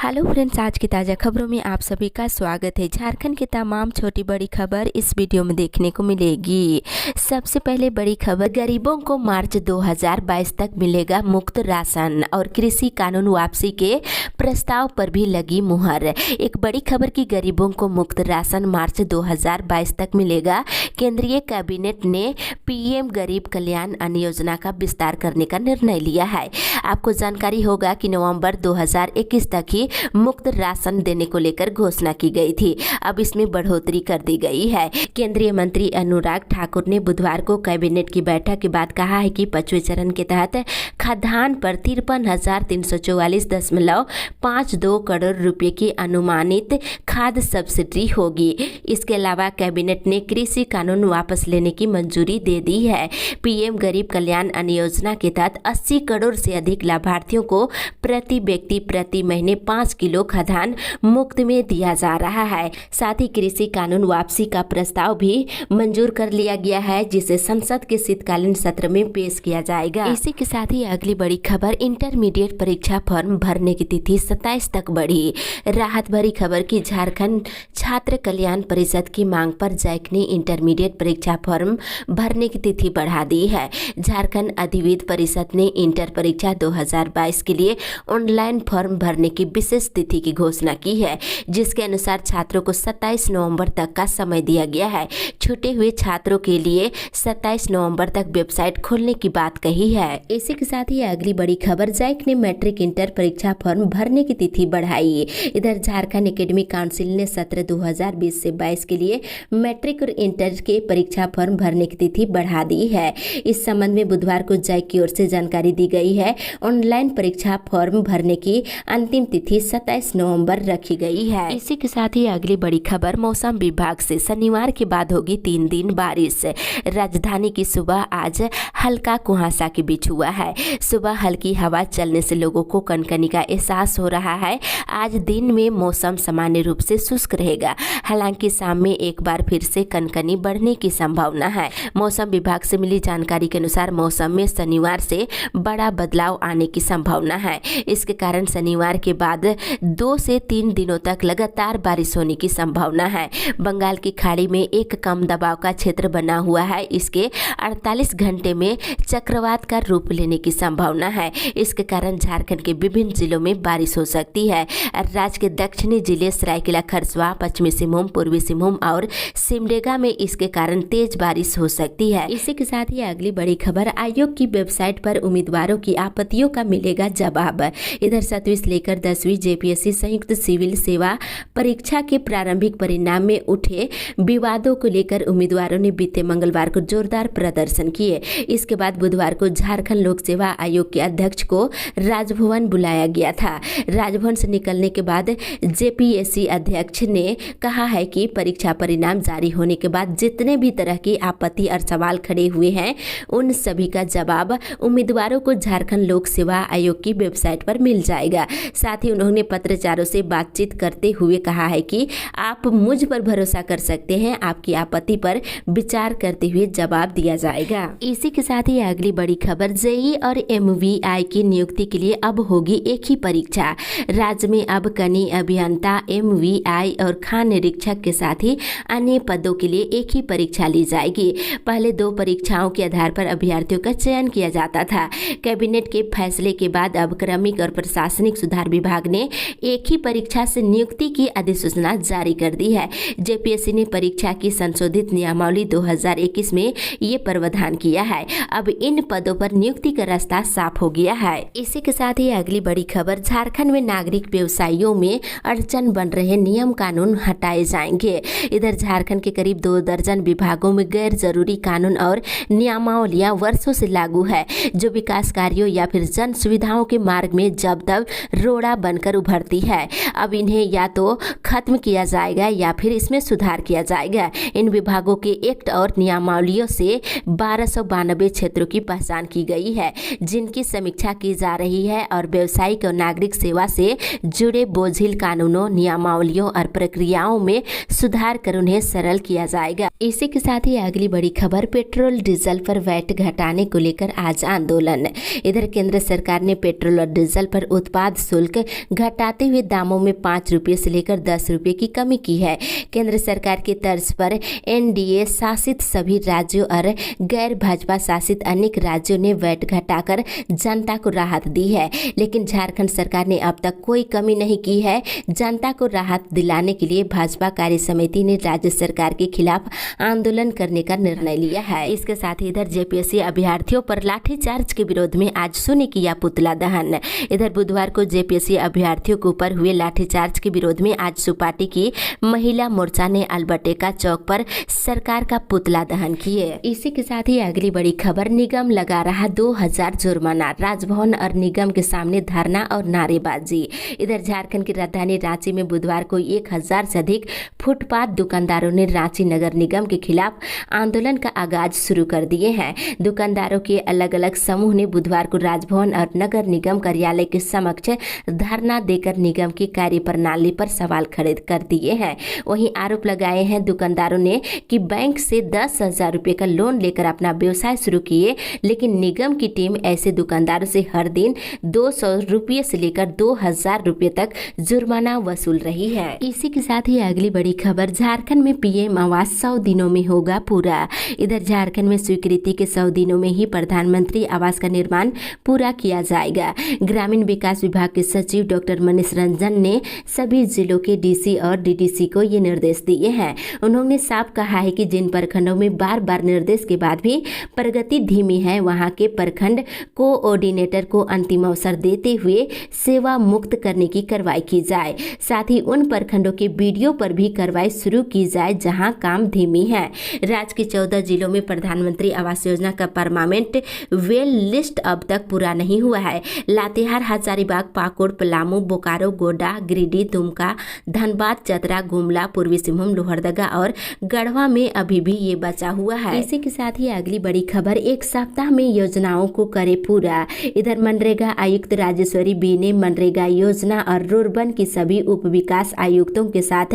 Hello friends, आज की ताज़ा खबरों में आप सभी का स्वागत है। झारखंड की तमाम छोटी बड़ी खबर इस वीडियो में देखने को मिलेगी। सबसे पहले बड़ी खबर, गरीबों को मार्च 2022 तक मिलेगा मुफ्त राशन और कृषि कानून वापसी के प्रस्ताव पर भी लगी मुहर। एक बड़ी खबर की गरीबों को मुफ्त राशन मार्च 2022 तक मिलेगा। केंद्रीय कैबिनेट ने पीएम गरीब कल्याण अन्न योजना का विस्तार करने का निर्णय लिया है। आपको जानकारी होगा कि नवंबर 2021 तक ही मुफ्त राशन देने को लेकर घोषणा की गई थी। अब इसमें बढ़ोतरी कर दी गई है। केंद्रीय मंत्री अनुराग ठाकुर ने बुधवार को कैबिनेट की बैठक के बाद कहा है कि 5वें चरण के तहत खाद्यान्न पर 53,344.52 करोड़ रुपए की अनुमानित खाद्य सब्सिडी होगी। इसके अलावा कैबिनेट ने कृषि कानून वापस लेने की मंजूरी दे दी है। पीएम गरीब कल्याण अन्न योजना के तहत 80 करोड़ से अधिक लाभार्थियों को प्रति व्यक्ति प्रति महीने 5 किलो खाद्यान्न मुफ्त में दिया जा रहा है। साथ ही कृषि कानून वापसी का प्रस्ताव भी मंजूर कर लिया गया है, जिसे संसद के शीतकालीन सत्र में पेश किया जाएगा। इसी के साथ ही अगली बड़ी खबर, इंटरमीडिएट परीक्षा फॉर्म भरने की तिथि 27 तक बढ़ी। राहत भरी खबर की झारखंड छात्र कल्याण परिषद की मांग पर जैक ने इंटरमीडिएट परीक्षा फॉर्म भरने की तिथि बढ़ा दी है। झारखंड अधिविद्य परिषद ने इंटर परीक्षा 2022 के लिए ऑनलाइन फॉर्म भरने की विशेष तिथि की घोषणा की है, जिसके अनुसार छात्रों को 27 नवंबर तक का समय दिया गया है। छूटे हुए छात्रों के लिए 27 नवंबर तक वेबसाइट खोलने की बात कही है। इसी के साथ ही अगली बड़ी खबर, जैक ने मैट्रिक इंटर परीक्षा फॉर्म भरने की तिथि बढ़ाई। इधर झारखंड एकेडमिक काउंसिल ने सत्र 2020 से 22 के लिए मैट्रिक और इंटर के परीक्षा फॉर्म भरने की तिथि बढ़ा दी है। इस संबंध में बुधवार को जैक की ओर से जानकारी दी गई है। ऑनलाइन परीक्षा फॉर्म भरने की अंतिम तिथि 27 नवंबर रखी गई है। इसी के साथ ही अगली बड़ी खबर, मौसम विभाग से शनिवार के बाद होगी 3 दिन बारिश। राजधानी की सुबह आज हल्का कुहासा के बीच हुआ है। सुबह हल्की हवा चलने से लोगों को कनकनी का एहसास हो रहा है। आज दिन में मौसम सामान्य रूप से शुष्क रहेगा, हालांकि शाम में एक बार फिर से कनकनी बढ़ने की संभावना है। मौसम विभाग से मिली जानकारी के अनुसार मौसम में शनिवार से बड़ा बदलाव आने की संभावना है। इसके कारण शनिवार के बाद 2 से 3 दिनों तक लगातार बारिश होने की संभावना है। बंगाल की खाड़ी में एक कम दबाव का क्षेत्र बना हुआ है। इसके 48 घंटे में चक्रवात का रूप लेने की संभावना है। इसके कारण झारखंड के विभिन्न जिलों में बारिश हो सकती है। राज्य के दक्षिणी जिले सरायकेला खरसुआ, पश्चिमी सिंहभूम, पूर्वी सिंहभूम और सिमडेगा में इसके कारण तेज बारिश हो सकती है। इसी के साथ ही अगली बड़ी खबर, आयोग की वेबसाइट पर उम्मीदवारों की आपत्तियों का मिलेगा जवाब। इधर 7वीं से लेकर 10वीं जेपीएससी संयुक्त सिविल सेवा परीक्षा के प्रारंभिक परिणाम में उठे विवादों को लेकर उम्मीदवारों ने बीते मंगलवार को जोरदार प्रदर्शन किए। इसके बाद बुधवार को झारखंड लोक सेवा आयोग के अध्यक्ष को राजभवन बुलाया गया था। राजभवन से निकलने के बाद जेपीएससी अध्यक्ष ने कहा है कि परीक्षा परिणाम जारी होने के बाद जितने भी तरह की आपत्ति और सवाल खड़े हुए हैं, उन सभी का जवाब उम्मीदवारों को झारखंड लोक सेवा आयोग की वेबसाइट पर मिल जाएगा। साथ ही उन्होंने पत्रकारों से बातचीत करते हुए कहा है कि आप मुझ पर भरोसा कर सकते हैं, आपकी आपत्ति पर विचार करते हुए जवाब दिया जाएगा। इसी के साथ ही अगली बड़ी खबर, जेईई और एमवीआई की नियुक्ति के लिए अब होगी एक ही परीक्षा। राज्य में अब कनीय अभियंता, एमवीआई और खान निरीक्षक के साथ ही अन्य पदों के लिए एक ही परीक्षा ली जाएगी। पहले 2 परीक्षाओं के आधार पर अभ्यर्थियों का चयन किया जाता था। कैबिनेट के फैसले के बाद अब क्रमिक और प्रशासनिक सुधार विभाग ने एक ही परीक्षा से नियुक्ति की अधिसूचना जारी कर दी है। जेपीएससी ने परीक्षा की संशोधित नियमावली 2021 में ये प्रावधान किया है। अब इन पदों पर नियुक्ति का रास्ता साफ हो गया है। इसी के साथ ही अगली बड़ी खबर, झारखंड में नागरिक व्यवसायियों में अड़चन बन रहे नियम कानून हटाए जाएंगे। इधर झारखंड के करीब 2 दर्जन विभागों में गैर जरूरी कानून और नियमावलियां वर्षों से लागू है, जो विकास कार्यों या फिर जन सुविधाओं के मार्ग में जब तब रोड़ा बनकर उभरती है। अब इन्हें या तो खत्म किया जाएगा या फिर इसमें सुधार किया जाएगा। इन विभागों के एक्ट और नियमावलियों से 1292 क्षेत्रों की पहचान की गई है, जिनकी समीक्षा की जा रही है और व्यावसायिक और नागरिक सेवा से जुड़े बोझिल कानूनों, नियमावलियों और प्रक्रियाओं में सुधार कर उन्हें सरल किया जाएगा। इसी के साथ ही अगली बड़ी खबर, पेट्रोल डीजल पर वैट घटाने को लेकर आज आंदोलन। इधर केंद्र सरकार ने पेट्रोल और डीजल पर उत्पाद शुल्क घटाते हुए दामों में 5 रुपये से लेकर 10 रुपये की कमी की है। केंद्र सरकार की तर्ज पर एनडीए शासित सभी राज्यों और गैर भाजपा शासित अनेक राज्यों ने वैट घटाकर जनता को राहत दी है, लेकिन झारखंड सरकार ने अब तक कोई कमी नहीं की है। जनता को राहत दिलाने के लिए भाजपा कार्य समिति ने राज्य सरकार के खिलाफ आंदोलन करने का निर्णय लिया है। इसके साथ ही इधर जेपीएससी अभ्यर्थियों पर लाठीचार्ज के विरोध में आज सोने किया पुतला दहन। इधर बुधवार को जेपीएससी अभ्यर्थियों के ऊपर हुए लाठीचार्ज के विरोध में आज सुपार्टी की महिला मोर्चा ने अल्बर्टेका चौक पर सरकार का पुतला दहन किए। इसी के साथ ही अगली बड़ी खबर, निगम लगा रहा 2000 जुर्माना, राजभवन और निगम के सामने धरना और नारेबाजी। इधर झारखंड की राजधानी रांची में बुधवार को 1000 से अधिक फुटपाथ दुकानदारों ने रांची नगर निगम के खिलाफ आंदोलन का आगाज शुरू कर दिए हैं। दुकानदारों के अलग अलग समूह ने बुधवार को राजभवन और नगर निगम कार्यालय के समक्ष धरना देकर निगम की कार्यप्रणाली पर सवाल खड़े कर दिए हैं। वहीं आरोप लगाए हैं दुकानदारों ने कि बैंक से 10,000 रुपये का लोन लेकर अपना व्यवसाय शुरू किए, लेकिन निगम की टीम ऐसे दुकानदारों से हर दिन 200 रुपये से लेकर 2000 रुपये तक जुर्माना वसूल रही है। इसी के साथ ही अगली बड़ी खबर, झारखंड में पीएम आवास 100 दिनों में होगा पूरा। इधर झारखंड में स्वीकृति के 100 दिनों में ही प्रधानमंत्री आवास का निर्माण पूरा किया जाएगा। ग्रामीण विकास विभाग के सचिव डॉक्टर मनीष रंजन ने सभी जिलों के डीसी और डीडीसी को ये निर्देश दिए हैं। उन्होंने साफ कहा है कि जिन प्रखंडों में बार बार निर्देश के बाद भी प्रगति धीमी है, वहां के प्रखंड कोऑर्डिनेटर को अंतिम अवसर देते हुए सेवा मुक्त करने की कार्रवाई की जाए। साथ ही उन प्रखंडों के बीडीओ पर भी कार्रवाई शुरू की जाए जहां काम धीमी है। राज्य के 14 जिलों में प्रधानमंत्री आवास योजना का परमानेंट वेल लिस्ट अब तक पूरा नहीं हुआ है। लातेहार, हजारीबाग, पाकुड़, पलामू, बोकारो, गोड्डा, गिरिडीह, दुमका, धनबाद, चतरा, गुमला, पूर्वी सिंहभूम, लोहरदगा और गढ़वा में अभी भी ये बचा हुआ है। इसी के साथ ही अगली बड़ी खबर, एक सप्ताह में योजनाओं को करे पूरा। इधर मनरेगा आयुक्त राजेश्वरी बी ने मनरेगा योजना और रुर्बन की सभी उप विकास आयुक्तों के साथ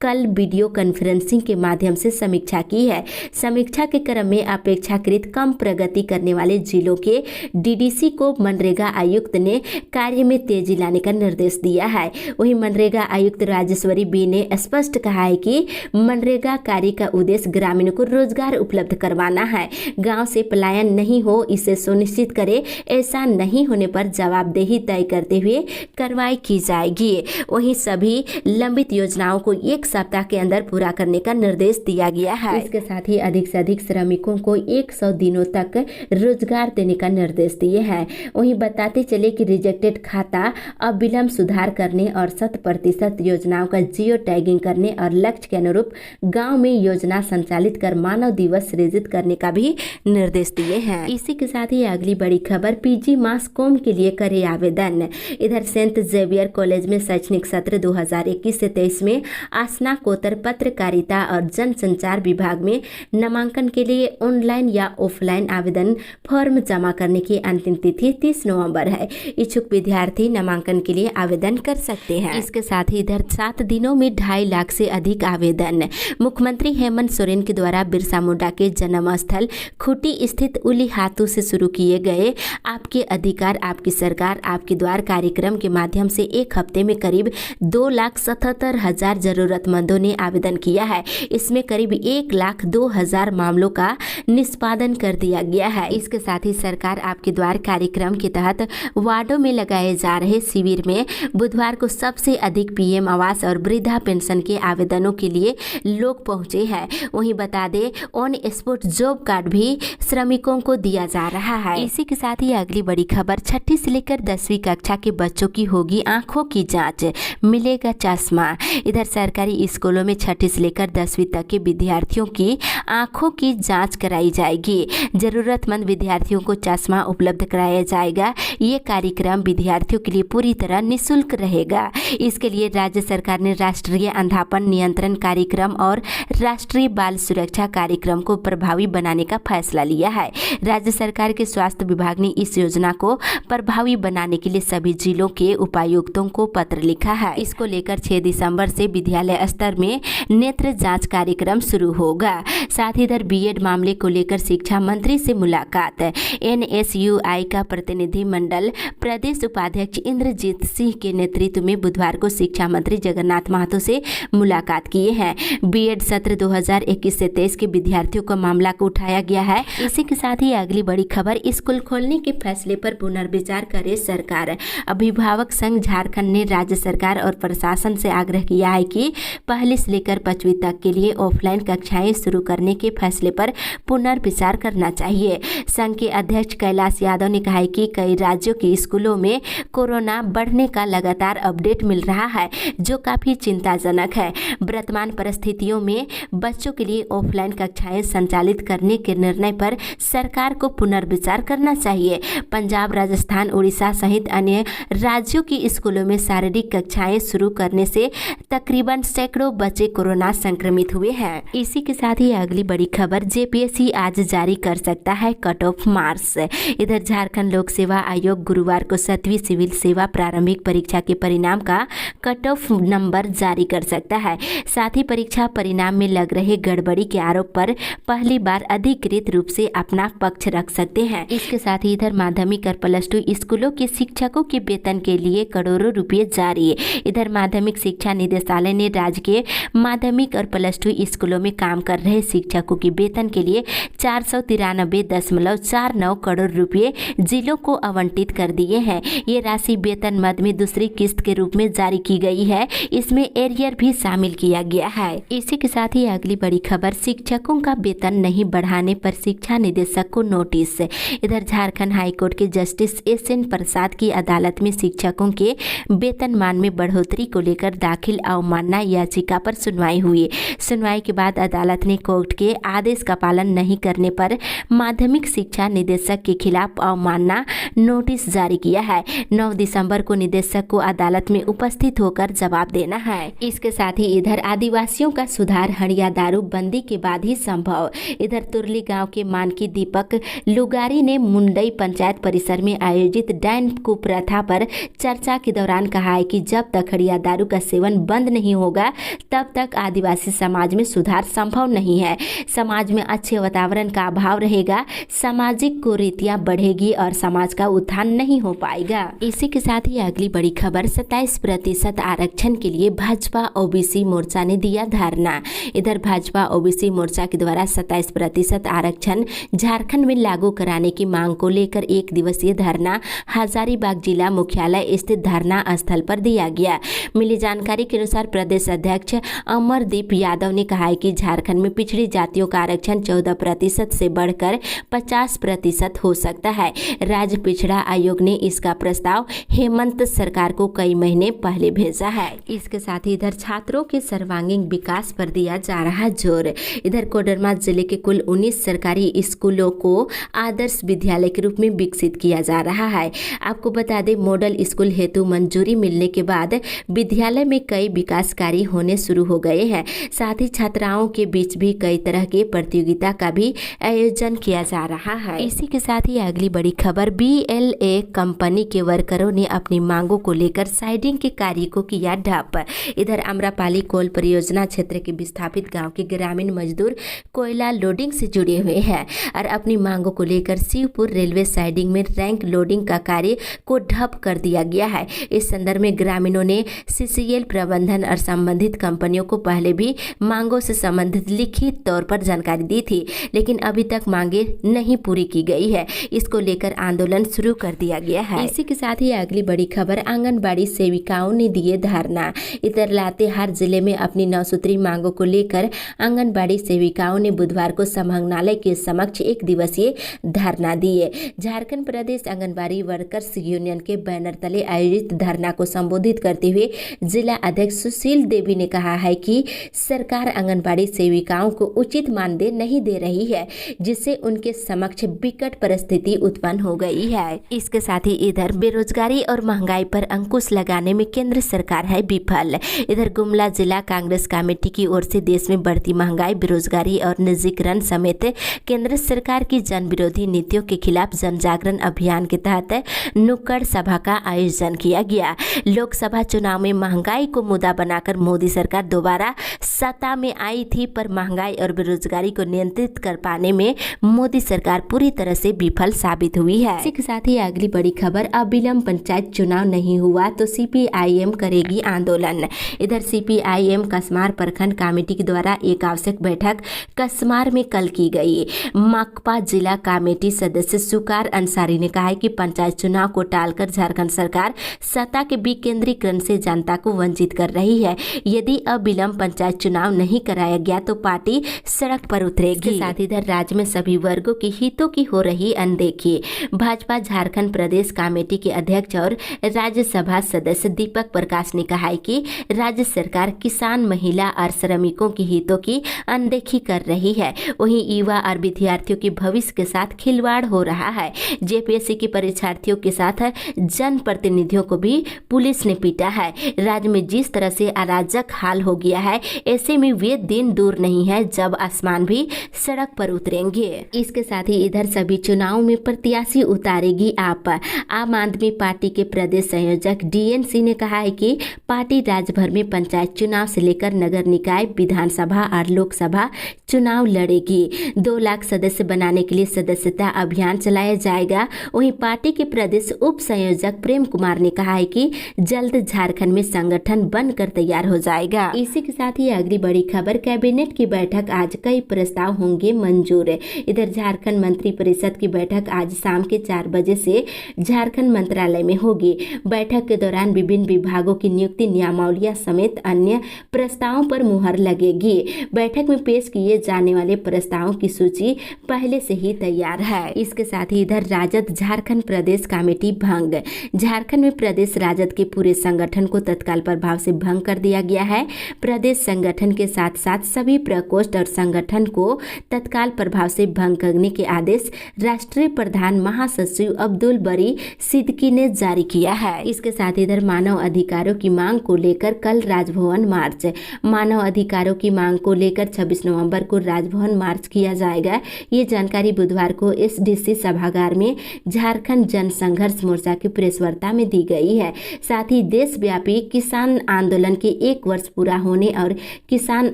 कल वीडियो कॉन्फ्रेंसिंग के माध्यम से समीक्षा की है। समीक्षा के क्रम में अपेक्षाकृत कम प्रगति करने वाले जिलों के डीडीसी को मनरेगा आयुक्त ने कार्य में तेजी लाने का निर्देश दिया है। वहीं मनरेगा आयुक्त राजेश्वरी बी ने स्पष्ट कहा है कि मनरेगा कार्य का उद्देश्य ग्रामीणों को रोजगार उपलब्ध करवाना है, गांव से पलायन नहीं हो इसे सुनिश्चित करे। ऐसा नहीं होने पर जवाबदेही तय करते हुए कार्रवाई की जाएगी। वहीं सभी लंबित योजनाओं को एक सप्ताह के अंदर पूरा करने का निर्देश दिया गया है। इसके साथ ही अधिक से अधिक श्रमिकों को 100 दिनों तक रोजगार देने का निर्देश दिए हैं। वहीं बताते चले कि रिजेक्टेड खाता अब विलंब सुधार करने और 100% योजनाओं का जियो टैगिंग करने और लक्ष्य के अनुरूप गांव में योजना संचालित कर मानव दिवस सृजित करने का भी निर्देश दिए हैं। इसी के साथ ही अगली बड़ी खबर, पीजी मास कॉम के लिए करे आवेदन। इधर सेंट जेवियर कॉलेज में शैक्षणिक सत्र 2021 से 23 में स्नातकोत्तर पत्रकारिता और जनसंचार विभाग में नामांकन के लिए ऑनलाइन या ऑफलाइन आवेदन फॉर्म जमा करने की अंतिम तिथि 30 नवंबर है। इच्छुक विद्यार्थी नामांकन के लिए आवेदन कर सकते हैं। इसके साथ ही इधर 7 दिनों में 2.5 लाख से अधिक आवेदन। मुख्यमंत्री हेमंत सोरेन के द्वारा बिरसा मुंडा के जन्म स्थल खूंटी स्थित उलीहातू से शुरू किए गए आपके अधिकार आपकी सरकार आपके द्वार कार्यक्रम के माध्यम से एक हफ्ते में करीब 2,77,000 जरूरतमंदों ने आवेदन किया है। इसमें करीब 1,02,000 मामलों का निष्पादन कर दिया गया है। इसके साथ ही सरकार आपके द्वार कार्यक्रम के तहत वार्डों में लगाए जा रहे शिविर में बुधवार को सबसे अधिक पीएम आवास और वृद्धा पेंशन के आवेदनों के लिए लोग पहुंचे हैं। वहीं बता दें ऑन स्पॉट जॉब कार्ड भी श्रमिकों को दिया जा रहा है। इसी के साथ ही अगली बड़ी खबर, 6ठी से लेकर 10वीं कक्षा के बच्चों की होगी आंखों की जांच, मिलेगा चश्मा। इधर सरकारी स्कूलों में 6ठी से लेकर 10वीं तक के विद्यार्थियों की आंखों की जांच कराई जाएगी। जरूरतमंद विद्यार्थियों को चश्मा उपलब्ध कराया जाएगा। ये कार्यक्रम विद्यार्थियों के लिए पूरी तरह निःशुल्क रहेगा। इसके लिए राज्य सरकार ने राष्ट्रीय अंधापन नियंत्रण कार्यक्रम और राष्ट्रीय बाल सुरक्षा कार्यक्रम को प्रभावी बनाने का फैसला लिया है। राज्य सरकार के स्वास्थ्य विभाग ने इस योजना को प्रभावी बनाने के लिए सभी जिलों के उपायुक्तों को पत्र लिखा है। इसको लेकर 6 दिसंबर से विद्यालय स्तर स्तर में नेत्र जांच कार्यक्रम शुरू होगा। साथ ही इधर बीएड मामले को लेकर शिक्षा मंत्री से मुलाकात। एनएसयूआई का प्रतिनिधिमंडल प्रदेश उपाध्यक्ष इंद्रजीत सिंह के नेतृत्व में बुधवार को शिक्षा मंत्री जगन्नाथ महतो से मुलाकात किए हैं। बीएड सत्र 2021 से 23 के विद्यार्थियों का मामला को उठाया गया है। इसी के साथ ही अगली बड़ी खबर, स्कूल खोलने के फैसले पर पुनर्विचार करे सरकार। अभिभावक संघ झारखंड ने राज्य सरकार और प्रशासन से आग्रह किया है कि पहली से लेकर 5वीं तक के लिए ऑफलाइन कक्षाएं शुरू करने के फैसले पर पुनर्विचार करना चाहिए। संघ के अध्यक्ष कैलाश यादव ने कहा है कि कई राज्यों के स्कूलों में कोरोना बढ़ने का लगातार अपडेट मिल रहा है, जो काफी चिंताजनक है। वर्तमान परिस्थितियों में बच्चों के लिए ऑफलाइन कक्षाएं संचालित करने के निर्णय पर सरकार को पुनर्विचार करना चाहिए। पंजाब, राजस्थान, उड़ीसा सहित अन्य राज्यों की स्कूलों में शारीरिक कक्षाएं शुरू करने से तकरीबन सैकड़ों बच्चे कोरोना संक्रमित हुए हैं। इसी के साथ ही अगली बड़ी खबर, जेपीएससी आज जारी कर सकता है कट ऑफ मार्क्स। इधर झारखंड लोक सेवा आयोग गुरुवार को 7वीं सिविल सेवा प्रारंभिक परीक्षा के परिणाम का कट ऑफ नंबर जारी कर सकता है। साथ ही परीक्षा परिणाम में लग रहे गड़बड़ी के आरोप पर पहली बार अधिकृत रूप से अपना पक्ष रख सकते हैं। इसके साथ ही इधर माध्यमिक और +2 स्कूलों के शिक्षकों के वेतन के लिए करोड़ों रुपए जारी। इधर माध्यमिक शिक्षा निदेशालय ने राज्य के माध्यमिक और +2 स्कूलों में काम कर रहे शिक्षकों के वेतन के लिए 493.49 करोड़ रुपए जिलों को आवंटित कर दिए हैं। ये राशि वेतन मद में दूसरी किस्त के रूप में जारी की गई है। इसमें एरियर भी शामिल किया गया है। इसी के साथ ही अगली बड़ी खबर, शिक्षकों का वेतन नहीं बढ़ाने पर शिक्षा निदेशक को नोटिस। इधर झारखंड हाईकोर्ट के जस्टिस SN प्रसाद की अदालत में शिक्षकों के वेतनमान में बढ़ोतरी को लेकर दाखिल अवमानना याचिका पर सुनवाई हुई। सुनवाई के बाद अदालत ने कोर्ट के आदेश का पालन नहीं करने पर माध्यमिक शिक्षा निदेशक के खिलाफ अवमानना नोटिस जारी किया है। 9 दिसंबर को निदेशक को अदालत में उपस्थित होकर जवाब देना है। इसके साथ ही इधर आदिवासियों का सुधार हड़िया दारू बंदी के बाद ही संभव। इधर तुरली गांव के मानकी दीपक लुगारी ने मुंडई पंचायत परिसर में आयोजित डायन कुप्रथा पर चर्चा के दौरान कहा है कि जब तक हड़िया दारू का सेवन बंद नहीं होगा तब तक आदिवासी समाज में सुधार संभव नहीं है। समाज में अच्छे वातावरण का अभाव रहेगा, सामाजिक कुरीतियां बढ़ेगी और समाज का उत्थान नहीं हो पाएगा। इसी के साथ ही अगली बड़ी खबर, 27% आरक्षण के लिए भाजपा ओबीसी मोर्चा ने दिया धरना। इधर भाजपा ओबीसी मोर्चा के द्वारा 27% आरक्षण झारखंड में लागू कराने की मांग को लेकर 1 दिवसीय धरना हजारीबाग जिला मुख्यालय स्थित धरना स्थल पर दिया गया। मिली जानकारी के अनुसार प्रदेश अध्यक्ष अमरदीप यादव ने कहा है कि झारखंड में पिछड़ी जातियों का आरक्षण 14% से बढ़कर 50% हो सकता है। राज्य पिछड़ा आयोग ने इसका प्रस्ताव हेमंत सरकार को कई महीने पहले भेजा है। इसके साथ ही इधर छात्रों के सर्वांगीण विकास पर दिया जा रहा जोर। इधर कोडरमा जिले के कुल 19 सरकारी स्कूलों को आदर्श विद्यालय के रूप में विकसित किया जा रहा है। आपको बता दें, मॉडल स्कूल हेतु मंजूरी मिलने के बाद विद्यालय में कई विकास कार्य होने शुरू हो गए हैं। साथ ही छात्राओं के बीच भी कई तरह के प्रतियोगिता का भी आयोजन किया जा रहा है। इसी के साथ ही अगली बड़ी खबर, BLA कंपनी के वर्करों ने अपनी मांगों को लेकर साइडिंग के कार्य को किया ठप। इधर आम्रपाली कोल परियोजना क्षेत्र के विस्थापित गांव के ग्रामीण मजदूर कोयला लोडिंग से जुड़े हुए हैं और अपनी मांगों को लेकर शिवपुर रेलवे साइडिंग में रैंक लोडिंग का कार्य को ठप कर दिया गया है। इस संदर्भ में ग्रामीणों ने CCL प्रबंधन और संबंधित कंपनियों को पहले भी मांगों से संबंधित लिखित तौर पर जानकारी दी थी, लेकिन अभी तक मांगे नहीं पूरी की गई है। इसको लेकर आंदोलन शुरू कर दिया गया है। इसी के साथ ही अगली बड़ी खबर, आंगनबाड़ी सेविकाओं ने दिए धरना। इधर लातेहार जिले में अपनी 9 सूत्री मांगों को लेकर आंगनबाड़ी सेविकाओं ने बुधवार को समाहरणालय के समक्ष 1 दिवसीय धरना दिए। झारखंड प्रदेश आंगनबाड़ी वर्कर्स यूनियन के बैनर तले आयोजित धरना को संबोधित करते हुए जिला अध्यक्ष सुशील देवी ने कहा है कि सरकार आंगनबाड़ी सेविकाओं को उचित मानदेय नहीं दे रही है, जिससे उनके समक्ष विकट परिस्थिति उत्पन्न हो गई है। इसके साथ ही इधर बेरोजगारी और महंगाई पर अंकुश लगाने में केंद्र सरकार है विफल। इधर गुमला जिला कांग्रेस कमेटी की ओर से देश में बढ़ती महंगाई, बेरोजगारी और निजीकरण समेत केंद्र सरकार की जन विरोधी नीतियों के खिलाफ जन जागरण अभियान के तहत नुक्कड़ सभा का आयोजन किया गया। लोकसभा चुनाव में महंगाई को मुद्दा बनाकर मोदी मोदी सरकार दोबारा सत्ता में आई थी, पर महंगाई और बेरोजगारी को नियंत्रित कर पाने में मोदी सरकार पूरी तरह से विफल साबित हुई है। इसी के साथ ही अगली बड़ी खबर, अविलंब पंचायत चुनाव नहीं हुआ तो CPIM करेगी आंदोलन। इधर CPIM कसमार प्रखंड कमेटी के द्वारा एक आवश्यक बैठक कसमार में कल की गई। माकपा जिला कमेटी सदस्य सुकार अंसारी ने कहा है कि पंचायत चुनाव को टालकर झारखंड सरकार सत्ता के विकेंद्रीकरण से जनता को वंचित कर रही है। यदि अविलंब पंचायत चुनाव नहीं कराया गया तो पार्टी सड़क पर उतरेगी। साथ ही इधर राज्य में सभी वर्गों के हितों की हो रही अनदेखी। भाजपा झारखंड प्रदेश कमेटी के अध्यक्ष और राज्यसभा सदस्य दीपक प्रकाश ने कहा है कि राज्य सरकार किसान, महिला और श्रमिकों के हितों की अनदेखी कर रही है। वहीं युवा और विद्यार्थियों के भविष्य के साथ खिलवाड़ हो रहा है। JPSC के परीक्षार्थियों के साथ जनप्रतिनिधियों को भी पुलिस ने पीटा है। राज्य में जिस तरह से अराजक हाल हो गया है, ऐसे में वे दिन दूर नहीं है जब आसमान भी सड़क पर उतरेंगे। इसके साथ ही इधर सभी चुनावों में प्रत्याशी उतारेगी आप। आम आदमी पार्टी के प्रदेश संयोजक DNC ने कहा है कि पार्टी राज्य भर में पंचायत चुनाव से लेकर नगर निकाय, विधानसभा और लोकसभा चुनाव लड़ेगी। 2 लाख सदस्य बनाने के लिए सदस्यता अभियान चलाया जाएगा। वहीं पार्टी के प्रदेश उप संयोजक प्रेम कुमार ने कहा है कि जल्द झारखंड में संगठन बनकर तैयार हो जाएगा। इसी के साथ ही अगली बड़ी खबर, कैबिनेट की बैठक आज, कई प्रस्ताव होंगे मंजूर। इधर झारखंड मंत्री परिषद की बैठक आज शाम के 4 बजे से झारखंड मंत्रालय में होगी। बैठक के दौरान विभिन्न विभागों की नियुक्ति, नियमावलियां समेत अन्य प्रस्तावों पर मुहर लगेगी। बैठक में पेश किए जाने वाले प्रस्तावों की सूची पहले से ही तैयार है। इसके साथ ही इधर राजद झारखंड प्रदेश कमेटी भंग। झारखंड में प्रदेश राजद के पूरे संगठन को तत्काल प्रभाव से भंग कर दिया गया है। प्रदेश संगठन के साथ साथ सभी प्रकोष्ठ और संगठन को तत्काल प्रभाव से भंग करने के आदेश राष्ट्रीय प्रधान महासचिव अब्दुल बरी सिद्दीकी ने जारी किया है। इसके साथ इधर मानव अधिकारों की मांग को लेकर कल राजभवन मार्च। मानव अधिकारों की मांग को लेकर 26 नवंबर को राजभवन मार्च किया जाएगा। ये जानकारी बुधवार को SDC सभागार में झारखंड जन संघर्ष मोर्चा की प्रेस वार्ता में दी गई है। साथ ही देशव्यापी किसान आंदोलन के 1 वर्ष पूरा होने और किसान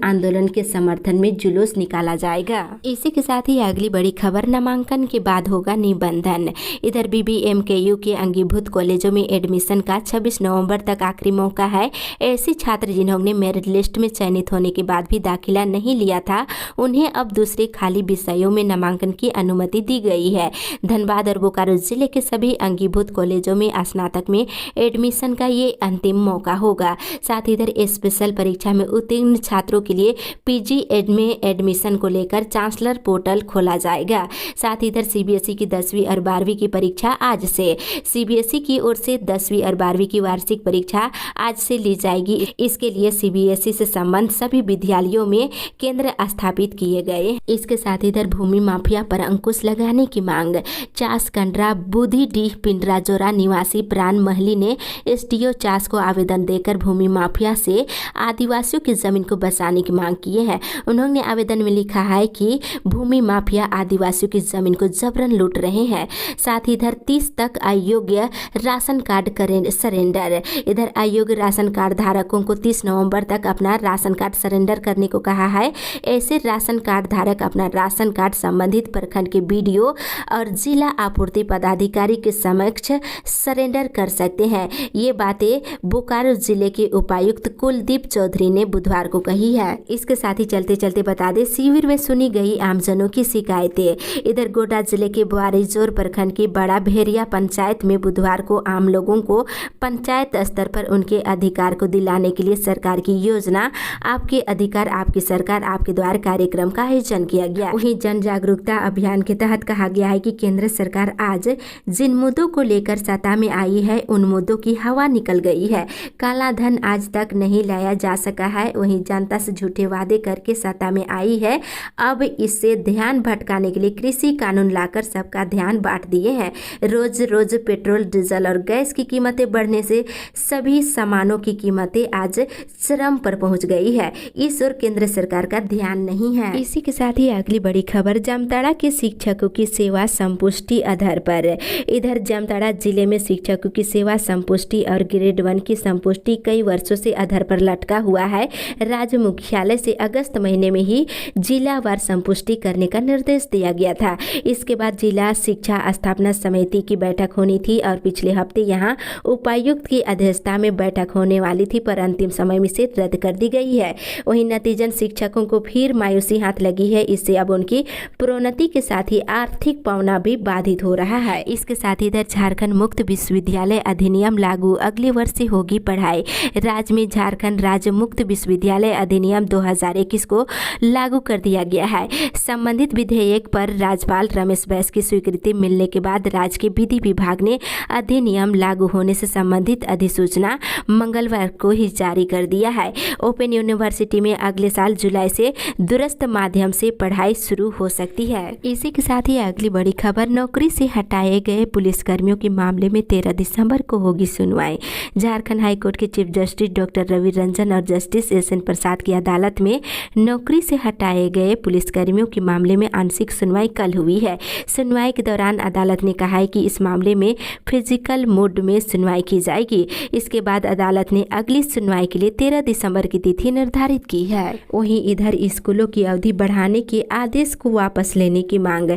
आंदोलन के समर्थन में जुलूस निकाला जाएगा। इसी के साथ ही अगली बड़ी खबर, नामांकन के बाद होगा निबंधन। इधर BBMKU के अंगीभूत कॉलेजों में एडमिशन का 26 नवंबर तक आखिरी मौका है। ऐसे छात्र जिन्होंने मेरिट लिस्ट में चयनित होने के बाद भी दाखिला नहीं लिया था, उन्हें अब दूसरे खाली विषयों में नामांकन की अनुमति दी गई है। धनबाद और बोकारो जिले के सभी अंगीभूत कॉलेजों में स्नातक में एडमिशन का ये अंतिम मौका होगा। साथ ही इधर स्पेशल परीक्षा में उत्तीर्ण छात्रों के लिए PG में एडमिशन को लेकर चांसलर पोर्टल खोला जाएगा। साथ ही इधर CBSE की 10वीं और 12वीं की परीक्षा आज से। CBSE की ओर से 10वीं और 12वीं की वार्षिक परीक्षा आज से ली जाएगी। इसके लिए CBSE से संबंध सभी विद्यालयों में केंद्र स्थापित किए गए। इसके साथ इधर भूमि माफिया पर अंकुश लगाने की मांग। चास कंड्रा बुधिडीह पिंडराजोरा निवासी प्राण महली ने SDO चास को आवेदन देकर भूमि माफिया से आदिवासियों की जमीन को बचाने की मांग की है। उन्होंने आवेदन में लिखा है कि भूमि माफिया आदिवासियों की जमीन को जबरन लूट रहे हैं। साथ ही इधर 30 तक अयोग्य राशन कार्ड करें सरेंडर। इधर अयोग्य राशन कार्ड धारकों को 30 नवंबर तक अपना राशन कार्ड सरेंडर करने को कहा है। ऐसे राशन कार्ड धारक अपना राशन कार्ड संबंधित प्रखंड के BDO और जिला आपूर्ति पदाधिकारी के समक्ष सरेंडर कर सकते हैं। ये बातें बोकारो जिले के उपायुक्त कुलदीप चौधरी ने बुधवार को कही है। इसके साथ ही चलते चलते बता दें, शिविर में सुनी गई आमजनों की शिकायतें। इधर गोड्डा जिले के बुआरीजोर प्रखंड की बड़ा भेरिया पंचायत में बुधवार को आम लोगों को पंचायत स्तर पर उनके अधिकार को दिलाने के लिए सरकार की योजना आपके अधिकार आपकी सरकार आपके द्वार कार्यक्रम का आयोजन किया गया। वहीं जन जागरूकता अभियान के तहत कहा गया है कि केंद्र सरकार आज जिन मुद्दों को लेकर सत्ता में आई है, उन मुद्दों की हवा निकल गई है। काला धन आज तक नहीं लाया जा सका है, वहीं जनता से झूठे वादे करके सत्ता में आई है। अब इससे ध्यान भटकाने के लिए कृषि कानून लाकर सबका ध्यान बांट दिए हैं। रोज रोज पेट्रोल, डीजल और गैस की कीमतें बढ़ने से सभी सामानों की कीमतें आज चरम पर पहुंच गई है। इस ओर केंद्र सरकार का ध्यान नहीं है। इसी के साथ ही अगली बड़ी खबर, जामताड़ा के शिक्षकों की सेवा संपुष्टि आधार पर। इधर जामताड़ा जिले में शिक्षकों की सेवा संपुष्टि और ग्रेड 1 की संपुष्टि कई वर्षों से आधार पर लटका हुआ है। राज्य मुख्यालय से अगस्त महीने में ही जिलावार संपुष्टि करने का निर्देश दिया गया था। इसके बाद जिला शिक्षा स्थापना समिति की बैठक होनी थी और पिछले हफ्ते यहां उपायुक्त की अध्यक्षता में बैठक होने वाली थी, पर अंतिम समय में से रद्द कर दी गई है। वहीं नतीजन शिक्षकों को फिर मायूसी हाथ लगी है। इससे अब उनकी प्रोन्नति के साथ ही आर्थिक पवना भी बाधित हो रहा है। इसके साथ ही इधर झारखंड मुक्त विश्वविद्यालय अधिनियम लागू, अगले वर्ष से होगी पढ़ाई। राज्य में झारखंड राज्य मुक्त विश्वविद्यालय अधिनियम 2021 को लागू कर दिया गया है। संबंधित विधेयक पर राज्यपाल रमेश बैस की स्वीकृति मिलने के बाद राज्य के विधि विभाग ने अधिनियम लागू होने से संबंधित अधिसूचना मंगलवार को ही जारी कर दिया है। ओपन यूनिवर्सिटी में अगले साल जुलाई से दूरस्थ माध्यम से पढ़ाई शुरू हो सकती है। इसी के साथ ही अगली बड़ी खबर, नौकरी से हटाए गए पुलिसकर्मियों के मामले में 13 दिसंबर को होगी सुनवाई। झारखंड हाईकोर्ट के chief justice doctor Ravi Ranjan और जस्टिस एस.एन. प्रसाद की अदालत में नौकरी से हटाए गए पुलिसकर्मियों के मामले में आंशिक सुनवाई कल हुई है। सुनवाई के दौरान अदालत ने कहा है कि इस मामले में फिजिकल मोड में सुनवाई की जाएगी। इसके बाद अदालत ने अगली सुनवाई के लिए 13 दिसंबर की तिथि निर्धारित की है। वहीं इधर स्कूलों की अवधि बढ़ाने के आदेश को वापस लेने की मांग।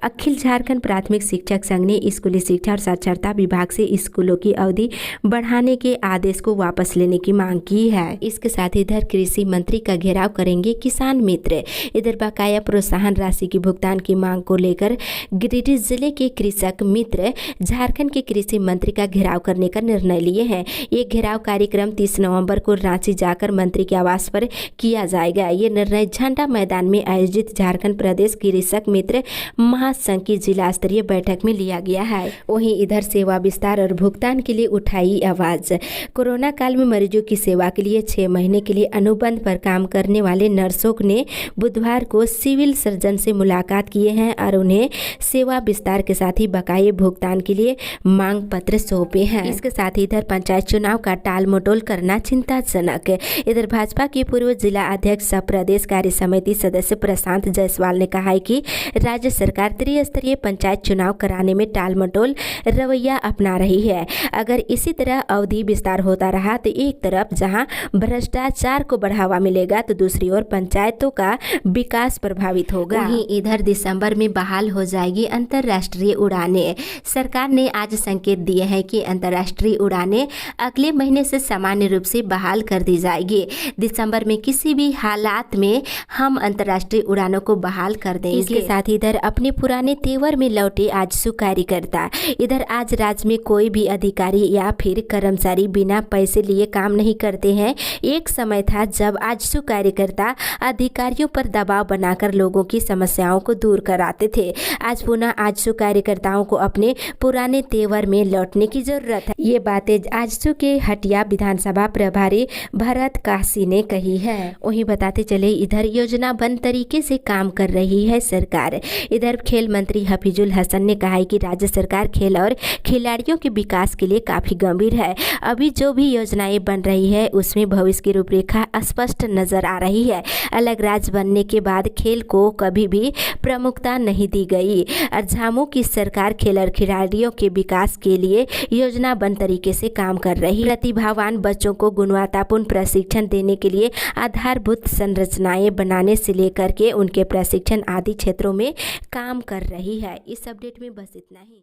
अखिल झारखंड प्राथमिक शिक्षक संघ ने स्कूली शिक्षा और साक्षरता विभाग से स्कूलों की अवधि बढ़ाने के आदेश को वापस लेने की मांग की है। इसके साथ इधर कृषि मंत्री का घेराव करेंगे किसान मित्र। इधर बकाया प्रोत्साहन राशि की भुगतान की मांग को लेकर गिरिडीह जिले के कृषक मित्र झारखंड के कृषि मंत्री का घेराव करने का निर्णय लिए हैं। ये घेराव कार्यक्रम 30 नवंबर को रांची जाकर मंत्री के आवास पर किया जाएगा। ये निर्णय झंडा मैदान में आयोजित झारखंड प्रदेश कृषक मित्र महासंघ की जिला स्तरीय बैठक में लिया गया है। वहीं इधर सेवा विस्तार और भुगतान के लिए उठाई आवाज। कोरोना काल में मरीजों की सेवा के लिए 6 महीने के लिए अनुबंध पर काम करने वाले नर्सों ने बुधवार को सिविल सर्जन से मुलाकात किए हैं और उन्हें सेवा विस्तार के साथ ही बकाये भुगतान के लिए मांग पत्र सौंपे हैं। इसके साथ ही इधर पंचायत चुनाव का टाल मटोल करना चिंताजनक। इधर भाजपा के पूर्व जिला अध्यक्ष सह प्रदेश कार्य समिति सदस्य प्रशांत जायसवाल ने कहा है कि राज्य सरकार त्रिस्तरीय पंचायत चुनाव कराने में टाल मटोल रवैया अपना रही है। अगर इसी तरह अवधि विस्तार होता रहा तो एक तरफ जहां भ्रष्टाचार को बढ़ावा मिलेगा तो दूसरी ओर पंचायतों का विकास प्रभावित होगा। वहीं इधर दिसंबर में बहाल हो जाएगी अंतर्राष्ट्रीय उड़ानें। सरकार ने आज संकेत दिए हैं कि अंतर्राष्ट्रीय उड़ानें अगले महीने से सामान्य रूप से बहाल कर दी जाएगी। दिसंबर में किसी भी हालात में हम अंतर्राष्ट्रीय उड़ानों को बहाल कर देंगे। इसके साथ ही इधर अपने पुराने तेवर में लौटे आजसू कार्यकर्ता। इधर आज राज्य में कोई भी अधिकारी या फिर कर्मचारी बिना पैसे लिए काम नहीं करते हैं। एक समय था जब आजसू कार्यकर्ता अधिकारियों पर दबाव बनाकर लोगों की समस्याओं को दूर कराते थे। आज पुनः आजसू कार्यकर्ताओं को अपने पुराने तेवर में लौटने की जरूरत है। ये बातें आजसू के हटिया विधानसभा प्रभारी भरत काशी ने कही है। वहीं बताते चले इधर योजनाबद्ध तरीके से काम कर रही है सरकार। इधर खेल मंत्री हफीजुल हसन ने कहा है कि राज्य सरकार खेल और खिलाड़ियों के विकास के लिए काफी गंभीर है। अभी जो भी योजनाएं बन रही है उसमें भविष्य की रूपरेखा स्पष्ट नजर आ रही है। अलग राज्य बनने के बाद खेल को कभी भी प्रमुखता नहीं दी गई और झामू की सरकार खेल और खिलाड़ियों के विकास के लिए योजनाबद्ध तरीके से काम कर रही है। प्रतिभावान बच्चों को गुणवत्तापूर्ण प्रशिक्षण देने के लिए आधारभूत संरचनाएं बनाने से लेकर के उनके प्रशिक्षण आदि क्षेत्रों में काम कर रही है। इस अपडेट में बस इतना ही।